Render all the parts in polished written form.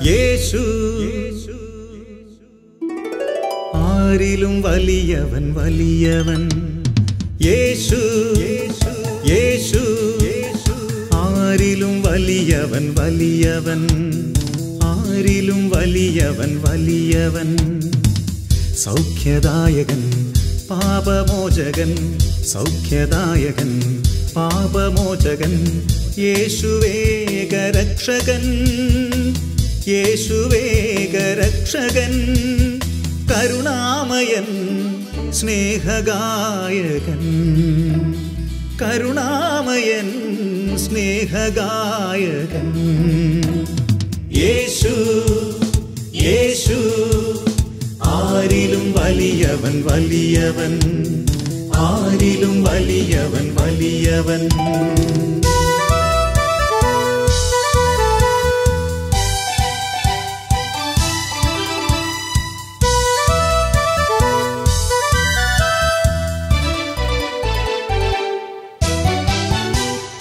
യേശു ആരിലും വലിയവൻ വലിയവൻ. യേശു യേശു ആരിലും വലിയവൻ വലിയവൻ. ആരിലും വലിയവൻ വലിയവൻ. സൗഖ്യദായകൻ പാപമോചകൻ. സൗഖ്യദായകൻ പാപമോചകൻ. യേശുവേകരക്ഷകൻ. യേശുവേകരക്ഷകൻ. കരുണാമയൻ സ്നേഹഗായകൻ. കരുണാമയൻ സ്നേഹഗായകൻ. യേശു യേശു ആരിലും വലിയവൻ വലിയവൻ. ആരിലും വലിയവൻ വലിയവൻ.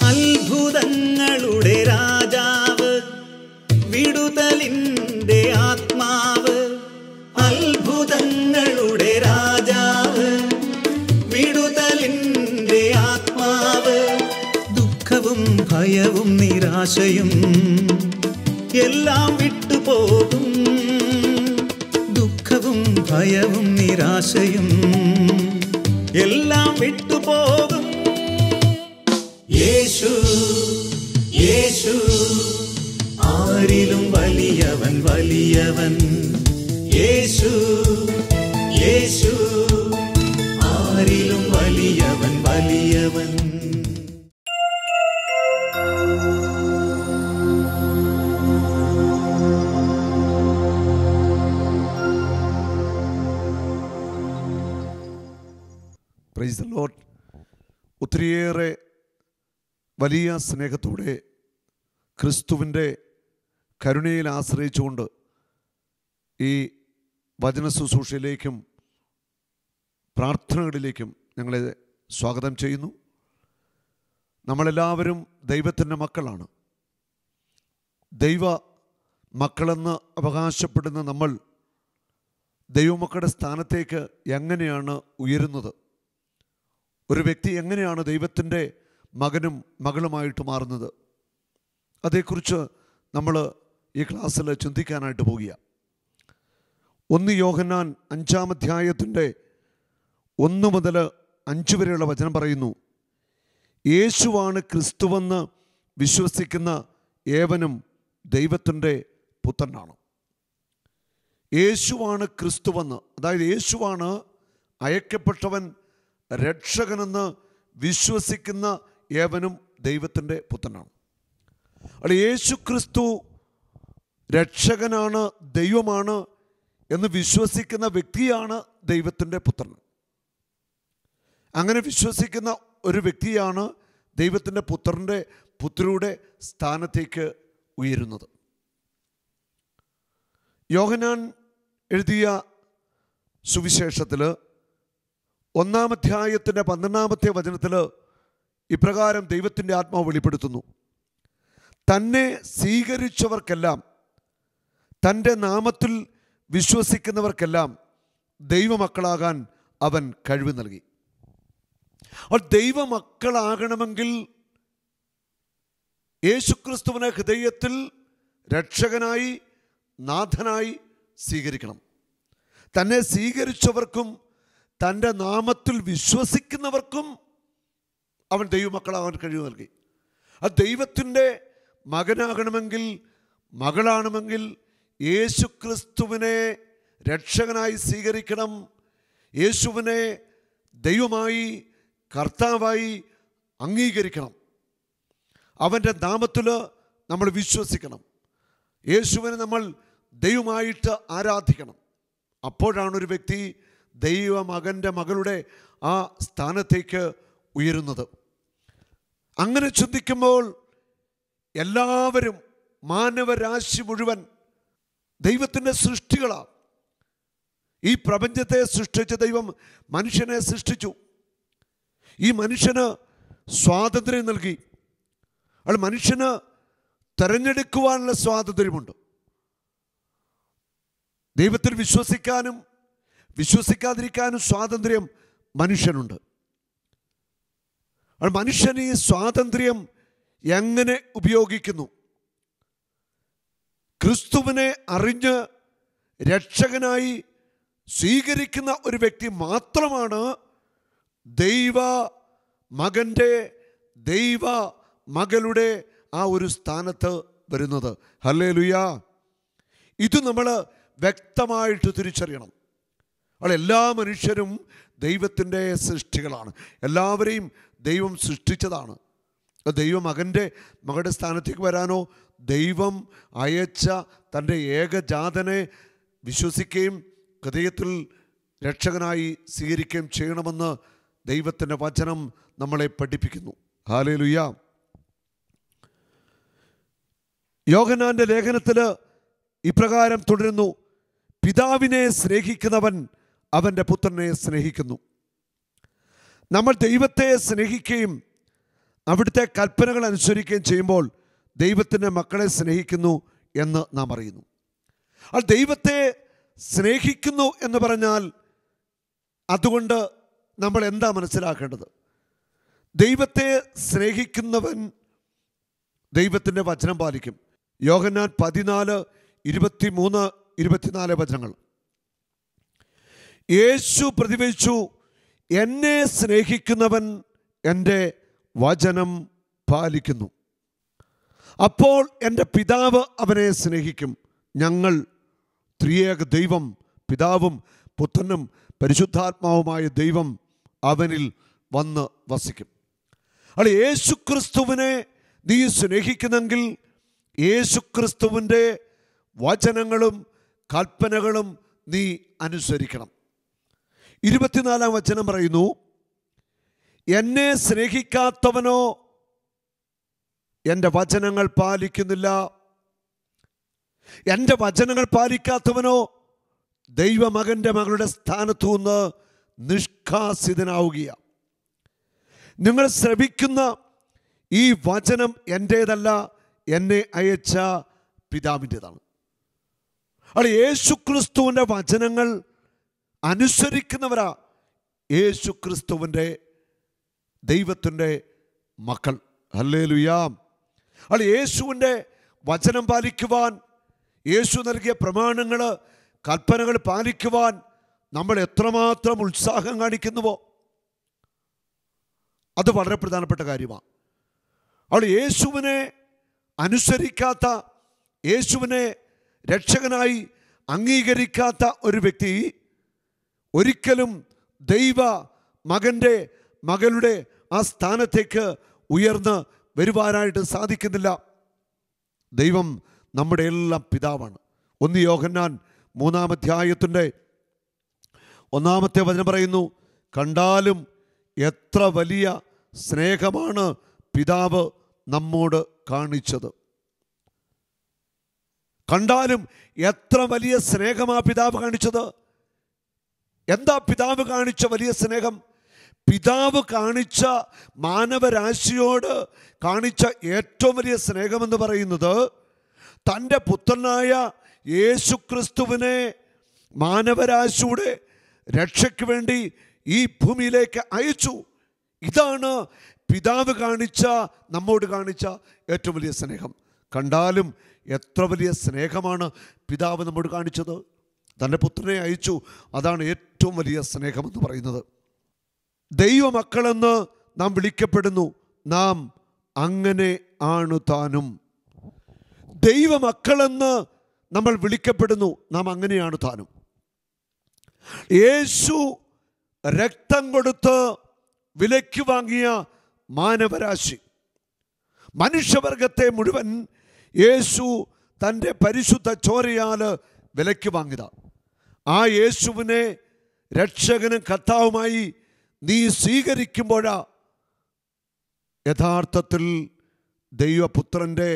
അത്ഭുതങ്ങളുടെ രാജാവ്, വിടുതലിൻ്റെ ആത്മാവ്. അത്ഭുതങ്ങളുടെ രാജാവ്, വിടുതലിൻ്റെ ആത്മാവ്. ദുഃഖവും ഭയവും നിരാശയും എല്ലാം വിട്ടുപോകും. ദുഃഖവും ഭയവും നിരാശയും എല്ലാം വിട്ടുപോകും. യേശു യേശു ആരിലും വലിയവൻ വലിയവൻ. യേശു യേശു ആരിലും വലിയവൻ വലിയവൻ. Praise the Lord. ഒത്തിരിയേറെ വലിയ സ്നേഹത്തോടെ ക്രിസ്തുവിൻ്റെ കരുണയിൽ ആശ്രയിച്ചുകൊണ്ട് ഈ വചന ശുശ്രൂഷയിലേക്കും പ്രാർത്ഥനകളിലേക്കും ഞങ്ങളെ സ്വാഗതം ചെയ്യുന്നു. നമ്മളെല്ലാവരും ദൈവത്തിൻ്റെ മക്കളാണ്. ദൈവ മക്കളെന്ന് അവകാശപ്പെടുന്ന നമ്മൾ ദൈവമക്കളുടെ സ്ഥാനത്തേക്ക് എങ്ങനെയാണ് ഉയരുന്നത്? ഒരു വ്യക്തി എങ്ങനെയാണ് ദൈവത്തിൻ്റെ മകനും മകളുമായിട്ട് മാറുന്നത്? അതേക്കുറിച്ച് നമ്മൾ ഈ ക്ലാസ്സിൽ ചിന്തിക്കാനായിട്ട് പോകുക. 1 യോഹന്നാൻ 5-ാം അധ്യായത്തിൻ്റെ 1 മുതൽ 5 വരെയുള്ള വചനം പറയുന്നു, യേശുവാണ് ക്രിസ്തുവെന്ന് വിശ്വസിക്കുന്ന ഏവനും ദൈവത്തിൻ്റെ പുത്രനാണ്. യേശുവാണ് ക്രിസ്തുവെന്ന്, അതായത് യേശുവാണ് അയക്കപ്പെട്ടവൻ, രക്ഷകനെന്ന് വിശ്വസിക്കുന്ന ഏവനും ദൈവത്തിൻ്റെ പുത്രനാണ്. അവിടെ യേശു ക്രിസ്തു രക്ഷകനാണ്, ദൈവമാണ് എന്ന് വിശ്വസിക്കുന്ന വ്യക്തിയാണ് ദൈവത്തിൻ്റെ പുത്രൻ. അങ്ങനെ വിശ്വസിക്കുന്ന ഒരു വ്യക്തിയാണ് ദൈവത്തിൻ്റെ പുത്രരുടെ സ്ഥാനത്തേക്ക് ഉയരുന്നത്. യോഹന്നാൻ എഴുതിയ സുവിശേഷത്തിൽ 1-ാം അധ്യായത്തിൻ്റെ 12-ാമത്തെ വചനത്തിൽ ഇപ്രകാരം ദൈവത്തിൻ്റെ ആത്മാവ് വെളിപ്പെടുത്തുന്നു, തന്നെ സ്വീകരിച്ചവർക്കെല്ലാം, തൻ്റെ നാമത്തിൽ വിശ്വസിക്കുന്നവർക്കെല്ലാം ദൈവമക്കളാകാൻ അവൻ കഴിവ് നൽകി. അപ്പോൾ ദൈവമക്കളാകണമെങ്കിൽ യേശുക്രിസ്തുവിനെ ഹൃദയത്തിൽ രക്ഷകനായി നാഥനായി സ്വീകരിക്കണം. തന്നെ സ്വീകരിച്ചവർക്കും തൻ്റെ നാമത്തിൽ വിശ്വസിക്കുന്നവർക്കും അവൻ ദൈവമക്കളാകാൻ കഴിവ് നൽകി. ആ ദൈവത്തിൻ്റെ മകനാകണമെങ്കിൽ മകളാണെങ്കിൽ യേശുക്രിസ്തുവിനെ രക്ഷകനായി സ്വീകരിക്കണം. യേശുവിനെ ദൈവമായി കർത്താവായി അംഗീകരിക്കണം. അവൻ്റെ നാമത്തിൽ നമ്മൾ വിശ്വസിക്കണം. യേശുവിനെ നമ്മൾ ദൈവമായിട്ട് ആരാധിക്കണം. അപ്പോഴാണ് ഒരു വ്യക്തി ദൈവമകൻ്റെ മകളുടെ ആ സ്ഥാനത്തേക്ക് ഉയരുന്നത്. അങ്ങനെ ചിന്തിക്കുമ്പോൾ എല്ലാവരും, മാനവരാശി മുഴുവൻ ദൈവത്തിൻ്റെ സൃഷ്ടികളാണ്. ഈ പ്രപഞ്ചത്തെ സൃഷ്ടിച്ച ദൈവം മനുഷ്യനെ സൃഷ്ടിച്ചു. ഈ മനുഷ്യന് സ്വാതന്ത്ര്യം നൽകി. അത് മനുഷ്യന് തിരഞ്ഞെടുക്കുവാനുള്ള സ്വാതന്ത്ര്യമുണ്ട്. ദൈവത്തിൽ വിശ്വസിക്കാനും വിശ്വസിക്കാതിരിക്കാനും സ്വാതന്ത്ര്യം മനുഷ്യനുണ്ട്. മനുഷ്യൻ ഈ സ്വാതന്ത്ര്യം എങ്ങനെ ഉപയോഗിക്കുന്നു? ക്രിസ്തുവിനെ അറിഞ്ഞ് രക്ഷകനായി സ്വീകരിക്കുന്ന ഒരു വ്യക്തി മാത്രമാണ് ദൈവ മകൻ്റെ, ദൈവ മകളുടെ ആ ഒരു സ്ഥാനത്ത് വരുന്നത്. ഹല്ലേലൂയ. ഇത് നമ്മൾ വ്യക്തമായിട്ട് തിരിച്ചറിയണം. എല്ലാ മനുഷ്യരും ദൈവത്തിൻ്റെ സൃഷ്ടികളാണ്. എല്ലാവരെയും ദൈവം സൃഷ്ടിച്ചതാണ്. ദൈവമകൻ്റെ മകളുടെ സ്ഥാനത്തേക്ക് വരാനോ ദൈവം അയച്ച തൻ്റെ ഏകജാതനെ വിശ്വസിക്കുകയും ഹൃദയത്തിൽ രക്ഷകനായി സ്വീകരിക്കുകയും ചെയ്യണമെന്ന് ദൈവത്തിൻ്റെ വചനം നമ്മളെ പഠിപ്പിക്കുന്നു. ഹല്ലേലൂയ. യോഹന്നാന്റെ ലേഖനത്തിൽ ഇപ്രകാരം തുടരുന്നു: പിതാവിനെ സ്നേഹിക്കുന്നവൻ അവൻ്റെ പുത്രനെ സ്നേഹിക്കുന്നു. നമ്മൾ ദൈവത്തെ സ്നേഹിക്കുകയും അവിടുത്തെ കൽപ്പനകൾ അനുസരിക്കുകയും ചെയ്യുമ്പോൾ ദൈവത്തിൻ്റെ മക്കളെ സ്നേഹിക്കുന്നു എന്ന് നാം അറിയുന്നു. ആ ദൈവത്തെ സ്നേഹിക്കുന്നു എന്ന് പറഞ്ഞാൽ അതുകൊണ്ട് നമ്മൾ എന്താ മനസ്സിലാക്കേണ്ടത്? ദൈവത്തെ സ്നേഹിക്കുന്നവൻ ദൈവത്തിൻ്റെ വചനം പാലിക്കും. യോഹന്നാൻ 14:23-24 വചനങ്ങൾ. യേശു പ്രതിവചിച്ചു, എന്നെ സ്നേഹിക്കുന്നവൻ എൻ്റെ വചനം പാലിക്കുന്നു. അപ്പോൾ എൻ്റെ പിതാവ് അവനെ സ്നേഹിക്കും. ഞങ്ങൾ ത്രിയേക ദൈവം, പിതാവും പുത്രനും പരിശുദ്ധാത്മാവുമായ ദൈവം അവനിൽ വന്ന് വസിക്കും. അപ്പോൾ യേശുക്രിസ്തുവിനെ നീ സ്നേഹിക്കുന്നെങ്കിൽ യേശുക്രിസ്തുവിൻ്റെ വചനങ്ങളും കൽപ്പനകളും നീ അനുസരിക്കണം. 24 വചനം പറയുന്നു, എന്നെ സ്നേഹിക്കാത്തവനോ എൻ്റെ വചനങ്ങൾ പാലിക്കുന്നില്ല. എൻ്റെ വചനങ്ങൾ പാലിക്കാത്തവനോ ദൈവമകൻ്റെ മകളുടെ സ്ഥാനത്തു നിന്ന് നിഷ്കാസിതനാവുകയാണ്. നിങ്ങൾ ശ്രവിക്കുന്ന ഈ വചനം എൻ്റേതല്ല, എന്നെ അയച്ച പിതാവിൻ്റെതാണ്. അവിടെ യേശുക്രിസ്തുവിൻ്റെ വചനങ്ങൾ അനുസരിക്കുന്നവരാ യേശുക്രിസ്തുവിൻ്റെ ദൈവത്തിൻ്റെ മക്കൾ. ഹല്ലേലൂയ. അവിടെ യേശുവിൻ്റെ വചനം പാലിക്കുവാൻ, യേശു നൽകിയ പ്രമാണങ്ങൾ കൽപ്പനകൾ പാലിക്കുവാൻ നമ്മൾ എത്രമാത്രം ഉത്സാഹം കാണിക്കുന്നുവോ അത് വളരെ പ്രധാനപ്പെട്ട കാര്യമാണ്. അവിടെ യേശുവിനെ അനുസരിക്കാത്ത, യേശുവിനെ രക്ഷകനായി അംഗീകരിക്കാത്ത ഒരു വ്യക്തി ഒരിക്കലും ദൈവ മകൻ്റെ മകളുടെ ആ സ്ഥാനത്തേക്ക് ഉയർന്ന് വരുവാനായിട്ട് സാധിക്കുന്നില്ല. ദൈവം നമ്മുടെ എല്ലാം പിതാവാണ്. 1 യോഹന്നാൻ 3-ാം അധ്യായത്തിൻ്റെ 1-ാമത്തെ വചനം പറയുന്നു, കണ്ടാലും എത്ര വലിയ സ്നേഹമാണ് പിതാവ് നമ്മോട് കാണിച്ചത്. കണ്ടാലും എത്ര വലിയ സ്നേഹമാണ് പിതാവ് കാണിച്ചത്. എന്താ പിതാവ് കാണിച്ച വലിയ സ്നേഹം? പിതാവ് കാണിച്ച മാനവരാശിയോട് കാണിച്ച ഏറ്റവും വലിയ സ്നേഹമെന്ന് പറയുന്നത് തൻ്റെ പുത്രനായ യേശുക്രിസ്തുവിനെ മാനവരാശിയുടെ രക്ഷയ്ക്ക് വേണ്ടി ഈ ഭൂമിയിലേക്ക് അയച്ചു. ഇതാണ് പിതാവ് കാണിച്ച, നമ്മോട് കാണിച്ച ഏറ്റവും വലിയ സ്നേഹം. കണ്ടാലും എത്ര വലിയ സ്നേഹമാണ് പിതാവ് നമ്മോട് കാണിച്ചത്. തൻ്റെ പുത്രനെ അയച്ചു. അതാണ് ഏറ്റവും വലിയ സ്നേഹമെന്ന് പറയുന്നത്. ദൈവമക്കളെന്ന് നാം വിളിക്കപ്പെടുന്നു, നാം അങ്ങനെ ആണ് താനും. ദൈവമക്കളെന്ന് നമ്മൾ വിളിക്കപ്പെടുന്നു, നാം അങ്ങനെയാണ് താനും. യേശു രക്തം കൊടുത്ത് വിലയ്ക്ക് വാങ്ങിയ മാനവരാശി, മനുഷ്യവർഗത്തെ മുഴുവൻ യേശു തൻ്റെ പരിശുദ്ധ ചോരയാൽ വിലയ്ക്ക് വാങ്ങിയതാണ്. ആ യേശുവിനെ രക്ഷകനും കർത്താവുമായി നീ സ്വീകരിക്കുമ്പോഴാ യഥാർത്ഥത്തിൽ ദൈവപുത്രൻ്റെ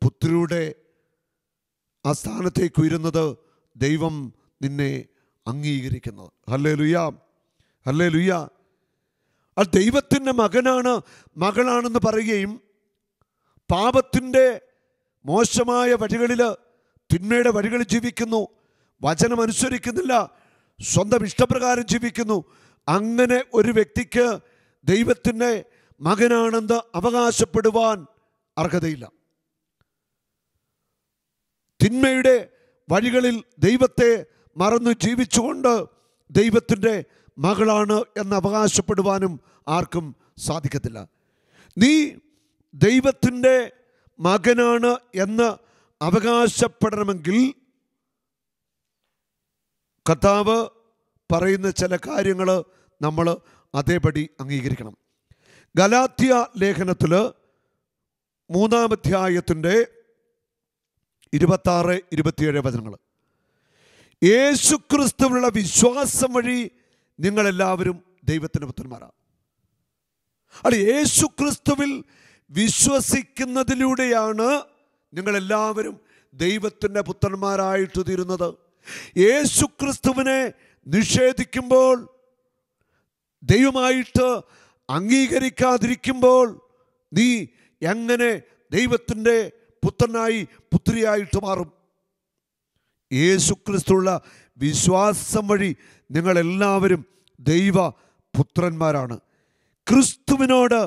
പുത്രിയുടെ ആ സ്ഥാനത്തേക്ക് ഉയരുന്നത് ദൈവം നിന്നെ അംഗീകരിക്കുന്നത്. ഹല്ലേലൂയ, ഹല്ലേലൂയ. ആ ദൈവത്തിൻ്റെ മകനാണ്, മകളാണെന്ന് പറയുകയും പാപത്തിൻ്റെ മോശമായ വഴികളിൽ, തിന്മയുടെ വഴികളിൽ ജീവിക്കുന്നു, വചനം അനുസരിക്കുന്നില്ല, സ്വന്തം ഇഷ്ടപ്രകാരം ജീവിക്കുന്നു, അങ്ങനെ ഒരു വ്യക്തിക്ക് ദൈവത്തിൻ്റെ മകനാണെന്ന് അവകാശപ്പെടുവാൻ അർഹതയില്ല. തിന്മയുടെ വഴികളിൽ ദൈവത്തെ മറന്നു ജീവിച്ചുകൊണ്ട് ദൈവത്തിൻ്റെ മകളാണ് എന്ന് അവകാശപ്പെടുവാനും ആർക്കും സാധിക്കത്തില്ല. നീ ദൈവത്തിൻ്റെ മകനാണ് എന്ന് അവകാശപ്പെടണമെങ്കിൽ കർത്താവ് പറയുന്ന ചില കാര്യങ്ങൾ നമ്മൾ അതേപടി അംഗീകരിക്കണം. ഗലാത്യ ലേഖനത്തിൽ 3-ാം അധ്യായത്തിൻ്റെ 26-27 വചനങ്ങൾ. യേശുക്രിസ്തുവിലുള്ള വിശ്വാസം വഴി നിങ്ങളെല്ലാവരും ദൈവത്തിൻ്റെ പുത്രന്മാരാണ്. അല്ല, യേശുക്രിസ്തുവിൽ വിശ്വസിക്കുന്നതിലൂടെയാണ് നിങ്ങളെല്ലാവരും ദൈവത്തിൻ്റെ പുത്രന്മാരായിട്ട് തീരുന്നത്. യേശുക്രിസ്തുവിനെ നിഷേധിക്കുമ്പോൾ, ദൈവമായിട്ട് അംഗീകരിക്കാതിരിക്കുമ്പോൾ നീ എങ്ങനെ ദൈവത്തിൻ്റെ പുത്രനായി പുത്രിയായിട്ട് മാറും? യേശുക്രിസ്തുവുള്ള വിശ്വാസം വഴി നിങ്ങളെല്ലാവരും ദൈവ പുത്രന്മാരാണ്. ക്രിസ്തുവിനോട്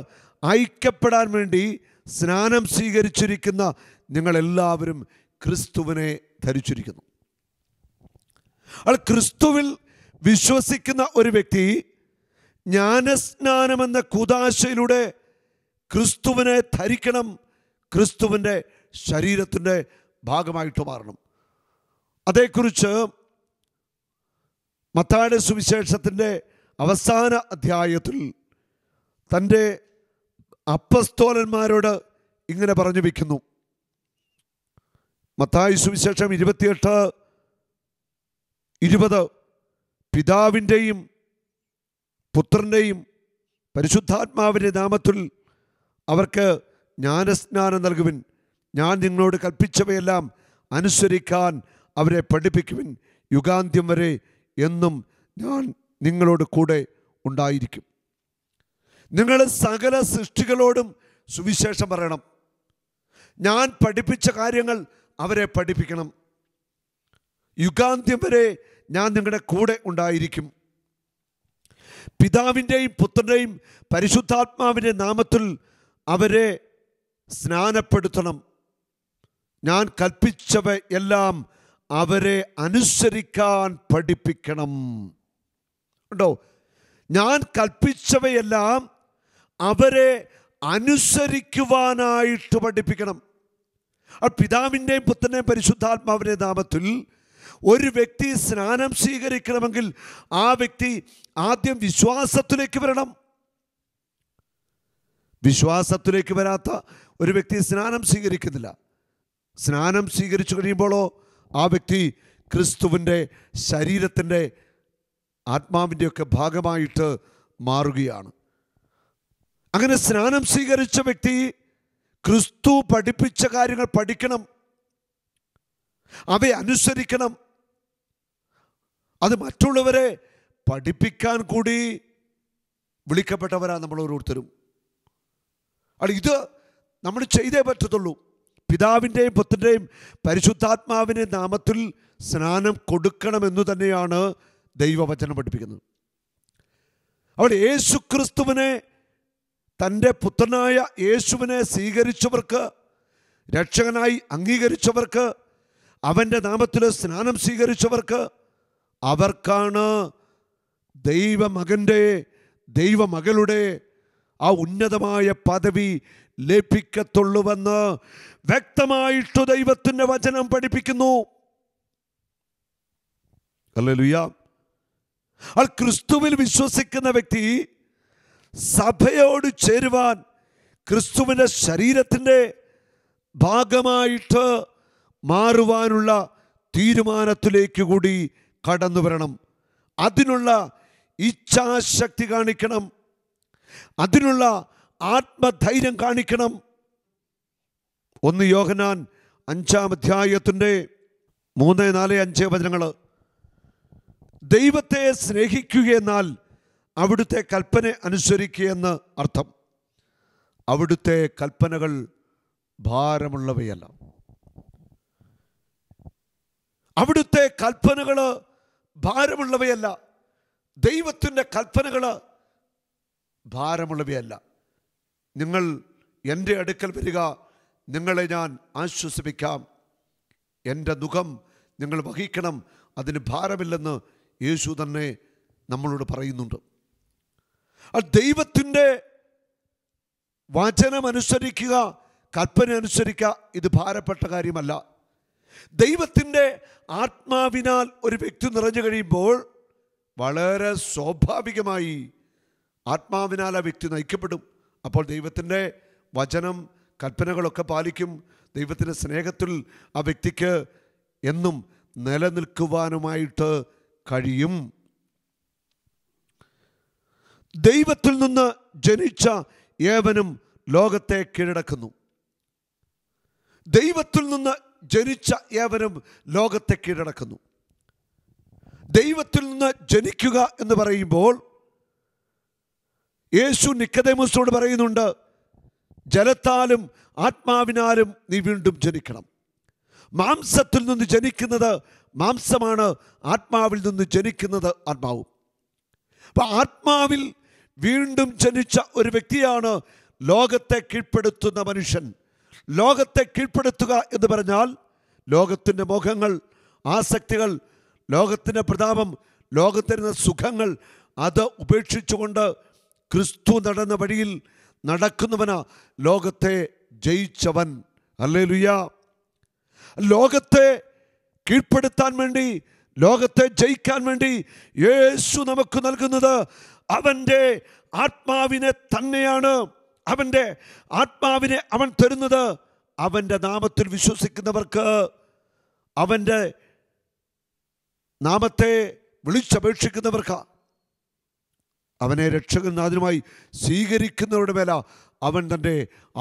ഐക്യപ്പെടാൻ വേണ്ടി സ്നാനം സ്വീകരിച്ചിരിക്കുന്ന നിങ്ങളെല്ലാവരും ക്രിസ്തുവിനെ ധരിച്ചിരിക്കുന്നു. ക്രിസ്തുവിൽ വിശ്വസിക്കുന്ന ഒരു വ്യക്തി ജ്ഞാനസ്നാനമെന്ന കൂദാശയിലൂടെ ക്രിസ്തുവിനെ ധരിക്കണം, ക്രിസ്തുവിൻ്റെ ശരീരത്തിൻ്റെ ഭാഗമായിട്ട് മാറണം. അതേക്കുറിച്ച് മത്തായിയുടെ സുവിശേഷത്തിൻ്റെ അവസാന അധ്യായത്തിൽ തൻ്റെ അപ്പസ്തോലന്മാരോട് ഇങ്ങനെ പറഞ്ഞു വയ്ക്കുന്നു. മത്തായി സുവിശേഷം 28:20 പിതാവിൻ്റെയും പുത്രൻ്റെയും പരിശുദ്ധാത്മാവിൻ്റെ നാമത്തിൽ അവർക്ക് ജ്ഞാനസ്നാനം നൽകുവിൻ. ഞാൻ നിങ്ങളോട് കൽപ്പിച്ചവയെല്ലാം അനുസരിക്കാൻ അവരെ പഠിപ്പിക്കുവിൻ. യുഗാന്ത്യം വരെ എന്നും ഞാൻ നിങ്ങളോട് കൂടെ ഉണ്ടായിരിക്കും. നിങ്ങൾ സകല സൃഷ്ടികളോടും സുവിശേഷം പറയണം. ഞാൻ പഠിപ്പിച്ച കാര്യങ്ങൾ അവരെ പഠിപ്പിക്കണം. യുഗാന്ത്യം വരെ ഞാൻ നിങ്ങളുടെ കൂടെ ഉണ്ടായിരിക്കും. പിതാവിൻ്റെയും പുത്രൻ്റെയും പരിശുദ്ധാത്മാവിൻ്റെ നാമത്തിൽ അവരെ സ്നാനപ്പെടുത്തണം. ഞാൻ കൽപ്പിച്ചവ എല്ലാം അവരെ അനുസരിക്കാൻ പഠിപ്പിക്കണം. ഉണ്ടോ? ഞാൻ കൽപ്പിച്ചവയെല്ലാം അവരെ അനുസരിക്കുവാനായിട്ട് പഠിപ്പിക്കണം. പിതാവിൻ്റെയും പുത്രൻ്റെയും പരിശുദ്ധാത്മാവിൻ്റെ നാമത്തിൽ ഒരു വ്യക്തി സ്നാനം സ്വീകരിക്കണമെങ്കിൽ ആ വ്യക്തി ആദ്യം വിശ്വാസത്തിലേക്ക് വരണം. വിശ്വാസത്തിലേക്ക് വരാത്ത ഒരു വ്യക്തി സ്നാനം സ്വീകരിക്കുന്നില്ല. സ്നാനം സ്വീകരിച്ചു കഴിയുമ്പോഴോ ആ വ്യക്തി ക്രിസ്തുവിൻ്റെ ശരീരത്തിൻ്റെ ആത്മാവിൻ്റെയൊക്കെ ഭാഗമായിട്ട് മാറുകയാണ്. അങ്ങനെ സ്നാനം സ്വീകരിച്ച വ്യക്തി ക്രിസ്തു പഠിപ്പിച്ച കാര്യങ്ങൾ പഠിക്കണം, അവയെ അനുസരിക്കണം. അത് മറ്റുള്ളവരെ പഠിപ്പിക്കാൻ കൂടി വിളിക്കപ്പെട്ടവരാണ് നമ്മൾ ഓരോരുത്തരും. ഇത് നമ്മൾ ചെയ്തേ പറ്റത്തുള്ളൂ. പിതാവിൻ്റെയും പുത്രൻ്റെയും പരിശുദ്ധാത്മാവിൻ്റെ നാമത്തിൽ സ്നാനം കൊടുക്കണമെന്നു തന്നെയാണ് ദൈവവചനം പഠിപ്പിക്കുന്നത്. അവിടെ യേശുക്രിസ്തുവിനെ, തൻ്റെ പുത്രനായ യേശുവിനെ സ്വീകരിച്ചവർക്ക്, രക്ഷകനായി അംഗീകരിച്ചവർക്ക്, അവൻ്റെ നാമത്തിൽ സ്നാനം സ്വീകരിച്ചവർക്ക്, അവർക്കാണ് ദൈവമകൻ്റെ, ദൈവമകളുടെ ആ ഉന്നതമായ പദവി ലഭിക്കത്തുള്ളൂവെന്ന് വ്യക്തമായിട്ട് ദൈവത്തിൻ്റെ വചനം പഠിപ്പിക്കുന്നു. ഹല്ലേലൂയ. ക്രിസ്തുവിൽ വിശ്വസിക്കുന്ന വ്യക്തി സഭയോട് ചേരുവാൻ, ക്രിസ്തുവിൻ്റെ ശരീരത്തിൻ്റെ ഭാഗമായിട്ട് മാറുവാനുള്ള തീരുമാനത്തിലേക്ക് കൂടി കടന്നു വരണം. അതിനുള്ള ഇച്ഛാശക്തി കാണിക്കണം, അതിനുള്ള ആത്മധൈര്യം കാണിക്കണം. 1 യോഹന്നാൻ 5-ാം അധ്യായത്തിൻ്റെ 3, 4, 5 വചനങ്ങൾ. ദൈവത്തെ സ്നേഹിക്കുകയെന്നാൽ അവിടുത്തെ കൽപ്പന അനുസരിക്കുകയെന്ന് അർത്ഥം. അവിടുത്തെ കൽപ്പനകൾ ഭാരമുള്ളവയല്ല. അവിടുത്തെ കൽപ്പനകൾ ഭാരമുള്ളവയല്ല. ദൈവത്തിൻ്റെ കൽപ്പനകൾ ഭാരമുള്ളവയല്ല. നിങ്ങൾ എൻ്റെ അടുക്കൽ വരിക, നിങ്ങളെ ഞാൻ ആശ്വസിപ്പിക്കാം. എൻ്റെ നുകം നിങ്ങൾ വഹിക്കണം, അതിന് ഭാരമില്ലെന്ന് യേശു തന്നെ നമ്മളോട് പറയുന്നുണ്ട്. ആ ദൈവത്തിൻ്റെ വചനമനുസരിക്കുക, കൽപ്പന അനുസരിക്കുക, ഇത് ഭാരപ്പെട്ട കാര്യമല്ല. ദൈവത്തിൻ്റെ ആത്മാവിനാൽ ഒരു വ്യക്തി നിറഞ്ഞു കഴിയുമ്പോൾ വളരെ സ്വാഭാവികമായി ആത്മാവിനാൽ ആ വ്യക്തി നയിക്കപ്പെടും. അപ്പോൾ ദൈവത്തിൻ്റെ വചനം, കൽപ്പനകളൊക്കെ പാലിക്കും. ദൈവത്തിൻ്റെ സ്നേഹത്തിൽ ആ വ്യക്തിക്ക് എന്നും നിലനിൽക്കുവാനുമായിട്ട് കഴിയും. ദൈവത്തിൽ നിന്ന് ജനിച്ച ഏവനും ലോകത്തെ കീഴടക്കുന്നു. ദൈവത്തിൽ നിന്ന് ജനിച്ച ഏവനും ലോകത്തെ കീഴടക്കുന്നു. ദൈവത്തിൽ നിന്ന് ജനിക്കുക എന്ന് പറയുമ്പോൾ യേശു നിക്കോദേമോസിനോട് പറയുന്നുണ്ട്, ജലത്താലും ആത്മാവിനാലും നീ വീണ്ടും ജനിക്കണം. മാംസത്തിൽ നിന്ന് ജനിക്കുന്നത് മാംസമാണ്, ആത്മാവിൽ നിന്ന് ജനിക്കുന്നത് ആത്മാവും. അപ്പം ആത്മാവിൽ വീണ്ടും ജനിച്ച ഒരു വ്യക്തിയാണ് ലോകത്തെ കീഴ്പ്പെടുത്തുന്ന മനുഷ്യൻ. ലോകത്തെ കീഴ്പ്പെടുത്തുക എന്ന് പറഞ്ഞാൽ ലോകത്തിൻ്റെ മോഹങ്ങൾ, ആസക്തികൾ, ലോകത്തിൻ്റെ പ്രതാപം, ലോകത്തിൻ്റെ സുഖങ്ങൾ അത് ഉപേക്ഷിച്ചുകൊണ്ട് ക്രിസ്തു നടന്ന വഴിയിൽ നടക്കുന്നവനാ ലോകത്തെ ജയിച്ചവൻ. ഹല്ലേലൂയ. ലോകത്തെ കീഴ്പ്പെടുത്താൻ വേണ്ടി, ലോകത്തെ ജയിക്കാൻ വേണ്ടി യേശു നമുക്ക് നൽകുന്നത് അവൻ്റെ ആത്മാവിനെ തന്നെയാണ്. അവൻ്റെ ആത്മാവിനെ അവൻ തരുന്നത് അവൻ്റെ നാമത്തിൽ വിശ്വസിക്കുന്നവർക്ക്, അവൻ്റെ നാമത്തെ വിളിച്ചപേക്ഷിക്കുന്നവർക്ക്, അവനെ രക്ഷകനാഥനുമായി സ്വീകരിക്കുന്നവരുടെ മേല അവൻ തൻ്റെ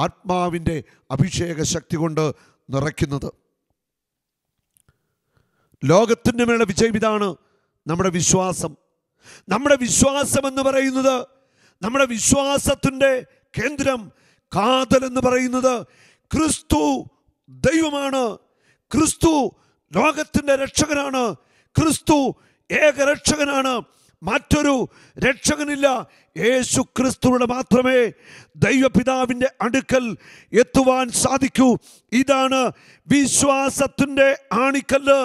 ആത്മാവിൻ്റെ അഭിഷേക ശക്തി കൊണ്ട് നിറയ്ക്കുന്നത്. ലോകത്തിൻ്റെ മേലെ വിജയം ഇതാണ് നമ്മുടെ വിശ്വാസം. നമ്മുടെ വിശ്വാസം എന്ന് പറയുന്നത്, നമ്മുടെ വിശ്വാസത്തിൻ്റെ കേന്ദ്രം, കാതൽ എന്ന് പറയുന്നത് ക്രിസ്തു ദൈവമാണ്. ക്രിസ്തു ലോകത്തിൻ്റെ രക്ഷകനാണ്. ക്രിസ്തു ഏകരക്ഷകനാണ്. മറ്റൊരു രക്ഷകനില്ല. യേശു ക്രിസ്തുവിനെ മാത്രമേ ദൈവപിതാവിൻ്റെ അടുക്കൽ എത്തുവാൻ സാധിക്കൂ. ഇതാണ് വിശ്വാസത്തിൻ്റെ ആണിക്കല്ല്.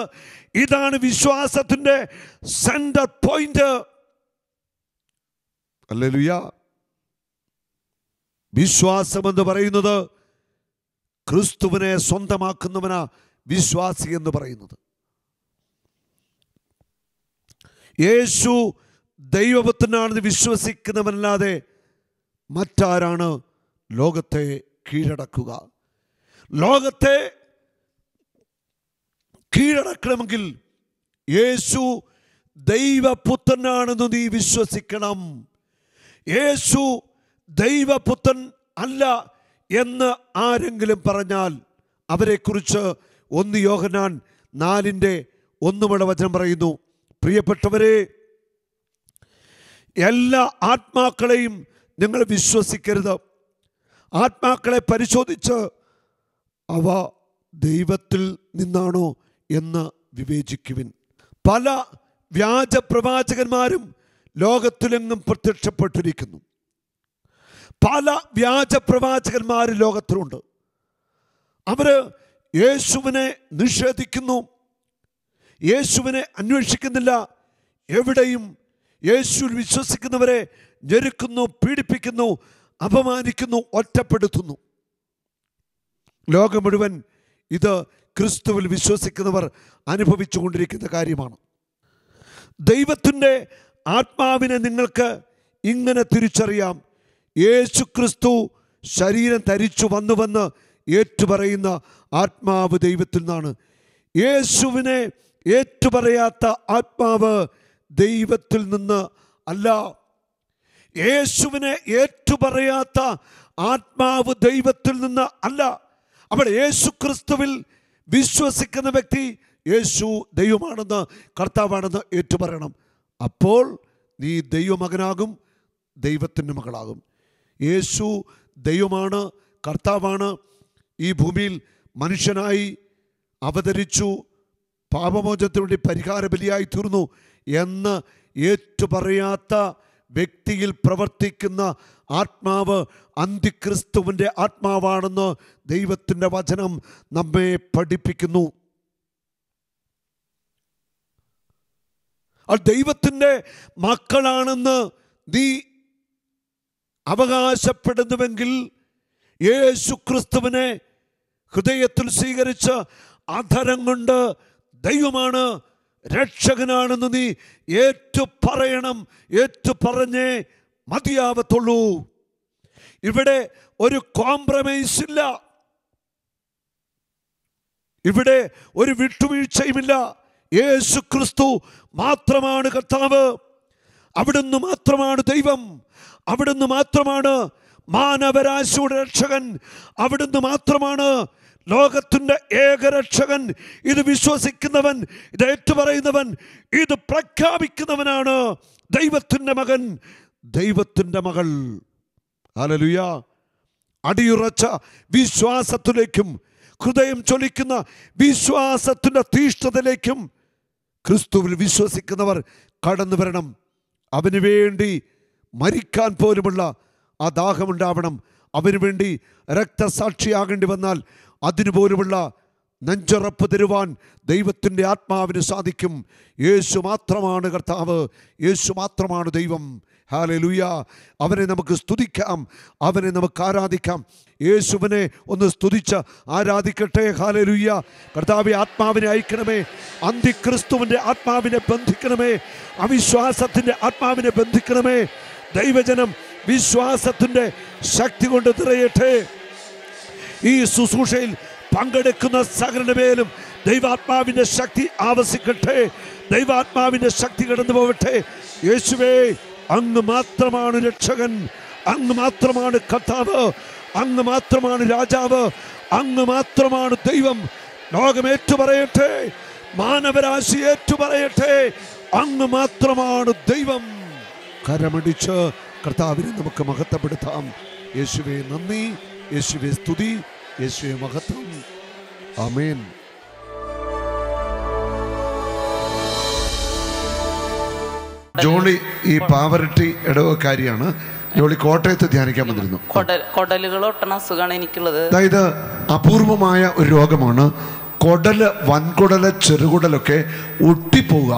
ഇതാണ് വിശ്വാസത്തിൻ്റെ സെന്റർ പോയിന്റ്. ഹല്ലേലൂയ. വിശ്വാസം എന്ന് പറയുന്നത് ക്രിസ്തുവിനെ സ്വന്തമാക്കുന്നവനാ വിശ്വാസി എന്ന് പറയുന്നത്. യേശു ദൈവപുത്രനാണെന്ന് വിശ്വസിക്കുന്നവനല്ലാതെ മറ്റാരാണ് ലോകത്തെ കീഴടക്കുക? ലോകത്തെ കീഴടക്കണമെങ്കിൽ യേശു ദൈവപുത്രനാണെന്ന് നീ വിശ്വസിക്കണം. യേശു ദൈവപുത്രൻ അല്ല എന്ന് ആരെങ്കിലും പറഞ്ഞാൽ അവരെക്കുറിച്ച് 1 യോഹന്നാൻ 4:1 വചനം പറയുന്നു, പ്രിയപ്പെട്ടവരെ, എല്ലാ ആത്മാക്കളെയും നിങ്ങൾ വിശ്വസിക്കരുത്. ആത്മാക്കളെ പരിശോധിച്ച് അവ ദൈവത്തിൽ നിന്നാണോ എന്ന് വിവേചിക്കുവിൻ. പല വ്യാജ പ്രവാചകന്മാരും ലോകത്തിലെങ്ങും പ്രത്യക്ഷപ്പെട്ടിരിക്കുന്നു. പല വ്യാജ പ്രവാചകന്മാർ ലോകത്തിലുണ്ട്. അവർ യേശുവിനെ നിഷേധിക്കുന്നു, യേശുവിനെ അന്വേഷിക്കുന്നില്ല. എവിടെയും യേശുവിൽ വിശ്വസിക്കുന്നവരെ ഞെരുക്കുന്നു, പീഡിപ്പിക്കുന്നു, അപമാനിക്കുന്നു, ഒറ്റപ്പെടുത്തുന്നു. ലോകം മുഴുവൻ ഇത് ക്രിസ്തുവിൽ വിശ്വസിക്കുന്നവർ അനുഭവിച്ചു കൊണ്ടിരിക്കുന്ന കാര്യമാണ്. ദൈവത്തിൻ്റെ ആത്മാവിനെ നിങ്ങൾക്ക് ഇങ്ങനെ തിരിച്ചറിയാം. യേശു ക്രിസ്തു ശരീരം ധരിച്ചു വന്ന് ഏറ്റുപറയുന്ന ആത്മാവ് ദൈവത്തിൽ നിന്നാണ്. യേശുവിനെ ഏറ്റുപറയാത്ത ആത്മാവ് ദൈവത്തിൽ നിന്ന് അല്ല. യേശുവിനെ ഏറ്റുപറയാത്ത ആത്മാവ് ദൈവത്തിൽ നിന്ന് അല്ല. അപ്പോൾ യേശു ക്രിസ്തുവിൽ വിശ്വസിക്കുന്ന വ്യക്തി യേശു ദൈവമാണെന്ന്, കർത്താവാണെന്ന് ഏറ്റുപറയണം. അപ്പോൾ നീ ദൈവമകനാകും, ദൈവത്തിൻ്റെ മകളാകും. യേശു ദൈവമാണ്, കർത്താവാണ്. ഈ ഭൂമിയിൽ മനുഷ്യനായി അവതരിച്ചു, പാപമോചനത്തിന് വേണ്ടി പരിഹാര ബലിയായി തീർന്നു എന്ന് ഏറ്റുപറയാത്ത വ്യക്തിയിൽ പ്രവർത്തിക്കുന്ന ആത്മാവ് അന്തിക്രിസ്തുവിൻ്റെ ആത്മാവാണെന്ന് ദൈവത്തിൻ്റെ വചനം നമ്മെ പഠിപ്പിക്കുന്നു. ആ ദൈവത്തിൻ്റെ മക്കളാണെന്ന് നീ അവകാശപ്പെടുന്നുവെങ്കിൽ യേശുക്രിസ്തുവിനെ ഹൃദയത്തിൽ സ്വീകരിച്ച് അധരം കൊണ്ട് ദൈവമാണ്, രക്ഷകനാണെന്ന് നീ ഏറ്റുപറയണം. ഏറ്റുപറഞ്ഞേ മതിയാവത്തുള്ളൂ. ഇവിടെ ഒരു കോംപ്രമൈസ് ഇല്ല, ഇവിടെ ഒരു വിട്ടുവീഴ്ചയുമില്ല. യേശുക്രിസ്തു മാത്രമാണ് കർത്താവ്, അവിടുന്ന് മാത്രമാണ് ദൈവം, അവിടുന്ന് മാത്രമാണ് മാനവരാശിയുടെ രക്ഷകൻ, അവിടുന്ന് മാത്രമാണ് ലോകത്തിൻ്റെ ഏകരക്ഷകൻ. ഇത് വിശ്വസിക്കുന്നവൻ, ഇത് ഏറ്റുപറയുന്നവൻ, ഇത് പ്രഖ്യാപിക്കുന്നവനാണ് ദൈവത്തിൻ്റെ മകൻ, ദൈവത്തിൻ്റെ മകൾ. ഹല്ലേലൂയ. അടിയുറച്ച വിശ്വാസത്തിലേക്കും ഹൃദയം ചൊലിക്കുന്ന വിശ്വാസത്തിൻ്റെ തീഷ്ണതയിലേക്കും ക്രിസ്തുവിൽ വിശ്വസിക്കുന്നവർ കടന്നു വരണം. അവന് വേണ്ടി മരിക്കാൻ പോലുമുള്ള ആ ദാഹമുണ്ടാവണം. അവന് വേണ്ടി രക്തസാക്ഷിയാകേണ്ടി വന്നാൽ അതിനുപോലുമുള്ള നെഞ്ചുറപ്പ് തരുവാൻ ദൈവത്തിൻ്റെ ആത്മാവിന് സാധിക്കും. യേശു മാത്രമാണ് കർത്താവ്, യേശു മാത്രമാണ് ദൈവം. ഹല്ലേലൂയ. അവനെ നമുക്ക് സ്തുതിക്കാം, അവനെ നമുക്ക് ആരാധിക്കാം. യേശുവിനെ ഒന്ന് സ്തുതിച്ച് ആരാധിക്കട്ടെ. ഹല്ലേലൂയ. കർത്താവേ, ആത്മാവിനെ അയക്കണമേ, അന്തിക്രിസ്തുവിൻ്റെ ആത്മാവിനെ ബന്ധിക്കണമേ, അവിശ്വാസത്തിൻ്റെ ആത്മാവിനെ ബന്ധിക്കണമേ. ദൈവജനം വിശ്വാസത്തിൻ്റെ ശക്തി കൊണ്ട് നിറയട്ടെ. ഈ ശുശ്രൂഷയിൽ പങ്കെടുക്കുന്ന സകലരുടെ മേലും ദൈവാത്മാവിൻ്റെ ശക്തി ആവസിക്കട്ടെ, ദൈവാത്മാവിൻ്റെ ശക്തി കടന്നു പോകട്ടെ. യേശുവേ, അങ്ങ് മാത്രമാണ് രക്ഷകൻ, അങ്ങ് മാത്രമാണ് കർത്താവ്, അങ്ങ് മാത്രമാണ് രാജാവ്, അങ്ങ് മാത്രമാണ് ദൈവം. ലോകം ഏറ്റുപറയട്ടെ, മാനവരാശി ഏറ്റുപറയട്ടെ, അങ്ങ് മാത്രമാണ് ദൈവം. കരമടിച്ച് കർത്താവിനെ നമുക്ക് മഹത്വപ്പെടുത്താം. യേശുവേ നന്ദി, യേശുവേ സ്തുതി, യേശുവേ മഹത്വം. ആമേൻ. ജോളി ഈ പാവറട്ടി ഇടവക്കാരിയാണ്. ജോളി കോട്ടയത്ത് ധ്യാനിക്കാൻ വന്നിരുന്നു. കൊടലുകൾ ഒട്ടണ അസുഖമാണ് എനിക്കുള്ളത്. അതായത് അപൂർവമായ ഒരു രോഗമാണ് കൊടല്, വൻകുടല്, ചെറുകുടലൊക്കെ ഒട്ടിപ്പോവുക,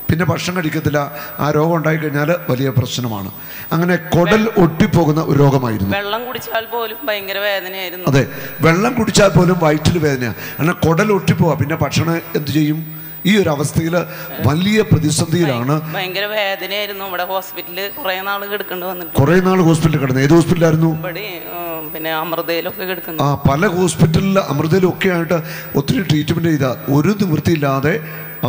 പിന്നെ ഭക്ഷണം കഴിക്കത്തില്ല. ആ രോഗം ഉണ്ടായിക്കഴിഞ്ഞാൽ വലിയ പ്രശ്നമാണ്. അങ്ങനെ കൊടൽ ഒട്ടിപ്പോകുന്ന ഒരു രോഗമായിരുന്നു. വെള്ളം കുടിച്ചാൽ പോലും ഭയങ്കര വേദനയായിരുന്നു. അതെ, വെള്ളം കുടിച്ചാൽ പോലും വയറ്റിൽ വേദനയാണ്. അങ്ങനെ കൊടൽ ഒട്ടിപ്പോവാ, പിന്നെ ഭക്ഷണം എന്ത് ചെയ്യും? ഈ ഒരു അവസ്ഥയിൽ വലിയ പ്രതിസന്ധിയിലാണ്. ഭയങ്കര വേദനയായിരുന്നു. ഇവിടെ ഹോസ്പിറ്റലിൽ കുറെ നാൾ കിടക്കേണ്ടി വന്നിട്ട്. കുറെ നാൾ ഹോസ്പിറ്റലിൽ കിടന്നു. ഏത് ഹോസ്പിറ്റലായിരുന്നു? പിന്നെ അമൃതയിലൊക്കെ കിടക്കുന്നു. പല ഹോസ്പിറ്റലിൽ അമൃതയിലും ഒക്കെ ആയിട്ട് ഒത്തിരി ട്രീറ്റ്മെന്റ് ചെയ്ത ഒരു നിവൃത്തിയില്ലാതെ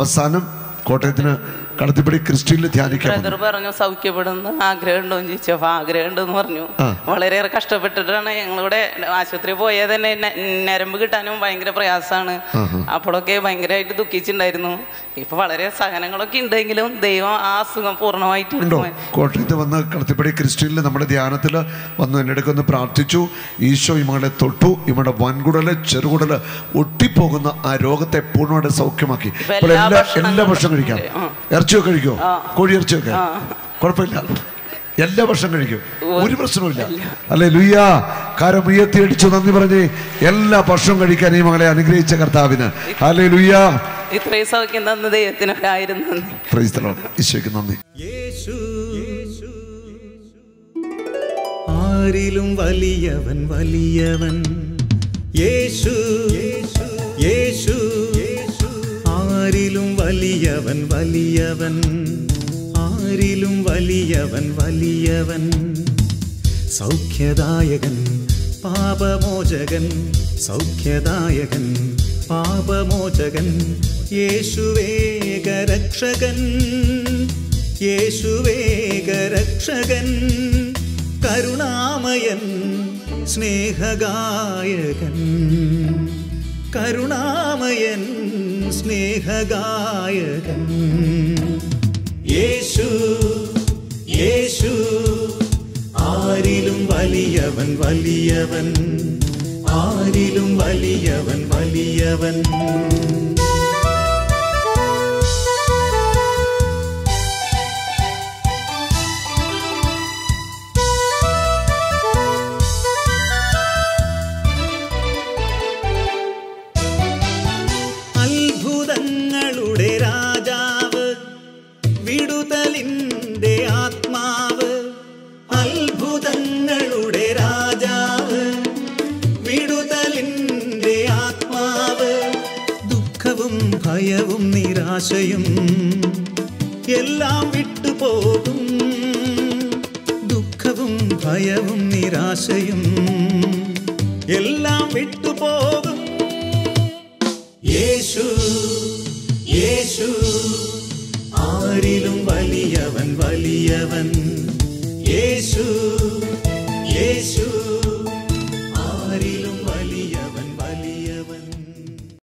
അവസാനം കോട്ടയത്തിന് കടത്തിപ്പടി ക്രിസ്ത്യനിൽ ധ്യാനിക്കാൻ ബ്രദർ പറഞ്ഞു സൗഖ്യപ്പെടുന്ന ആഗ്രഹമുണ്ടോ എന്ന് ചോദിച്ചപ്പോൾ ആഗ്രഹം ഉണ്ടെന്ന് പറഞ്ഞു. വളരെയേറെ കഷ്ടപ്പെട്ടിട്ടാണ് ഞങ്ങളിവിടെ ആശുപത്രി പോയത്. തന്നെ ഞരമ്പ് കിട്ടാനും ഭയങ്കര പ്രയാസമാണ്. അപ്പോഴൊക്കെ ഭയങ്കരമായിട്ട് ദുഃഖിച്ചിട്ടുണ്ടായിരുന്നു. ഇപ്പൊ വളരെ സഹനങ്ങളൊക്കെ ഉണ്ടെങ്കിലും ദൈവം ആ അസുഖം പൂർണ്ണമായിട്ട് കോട്ടയത്ത് വന്ന് കടത്തിപ്പടി ക്രിസ്ത്യനിൽ നമ്മുടെ ധ്യാനത്തിൽ വന്ന് എൻ്റെ അടുക്കൊന്ന് പ്രാർത്ഥിച്ചു. ഈശോ ഇമ്മകളെ തൊട്ടു. ഇമ്മടെ വൻകുടല്, ചെറുകുടല് ഒട്ടിപ്പോകുന്ന ആ രോഗത്തെ പൂർണ്ണമായിട്ട് സൗഖ്യമാക്കി. എല്ലാ ഭക്ഷണം കഴിക്കാം. ഇറച്ചിയൊക്കെ കഴിക്കോ? കോഴി ഇറച്ചിയൊക്കെ കുഴപ്പമില്ല, എല്ലാ ഭക്ഷണം കഴിക്കും, ഒരു പ്രശ്നവുമില്ല. അല്ലെ ലുയ്യാ. കാരം ഉയർത്തി അടിച്ചു നന്ദി പറഞ്ഞ് എല്ലാ ഭക്ഷണം കഴിക്കാൻ ഈ മകളെ അനുഗ്രഹിച്ച കർത്താവിന് അല്ലെ ലുയ്യാ. ഇത്രയും സൗഖ്യം തന്ന ദൈവത്തിനൊരായിരുന്നു. Praise the Lord. ഈശോയ്ക്ക് നന്ദി. യേശു ആരിലും വലിയവൻ, വലിയവൻ യേശു. യേശു ആരിലും വലിയവൻ, വലിയവൻ ആരിലും വലിയവൻ, വലിയവൻ. സൗഖ്യദായകൻ, പാപമോചകൻ, സൗഖ്യദായകൻ, പാപമോചകൻ, യേശുവേകരക്ഷകൻ, യേശുവേകരക്ഷകൻ. കരുണാമയൻ, സ്നേഹഗായകൻ, കരുണാമയൻ, സ്നേഹഗായകൻ. യേശു യേശു ആരിലും വലിയവൻ, വലിയവൻ ആരിലും വലിയവൻ, വലിയവൻ. ഭയവും നിരാശയും എല്ലാം വിട്ടുപോകും. ദുഃഖവും ഭയവും നിരാശയും എല്ലാം വിട്ടുപോകും. യേശു യേശു ആരിലും വലിയവൻ വലിയവൻ. യേശു യേശു